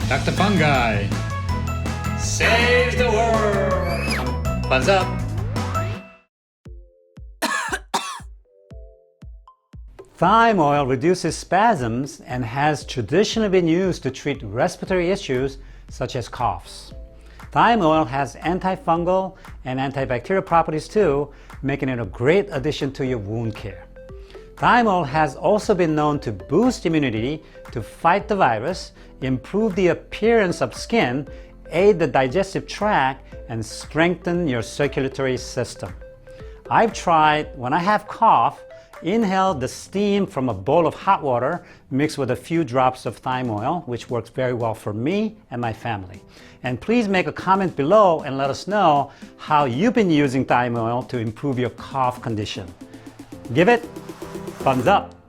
Dr. Fungi saves the world. Thumbs up. Thyme oil reduces spasms and has traditionally been used to treat respiratory issues such as coughs. Thyme oil has antifungal and antibacterial properties too, making it a great addition to your wound care. Thyme oil has also been known to boost immunity, to fight the virus, improve the appearance of skin, aid the digestive tract, and strengthen your circulatory system. I've tried, when I have cough, inhale the steam from a bowl of hot water mixed with a few drops of thyme oil, which works very well for me and my family. And please make a comment below and let us know how you've been using thyme oil to improve your cough condition. Give it thumbs up.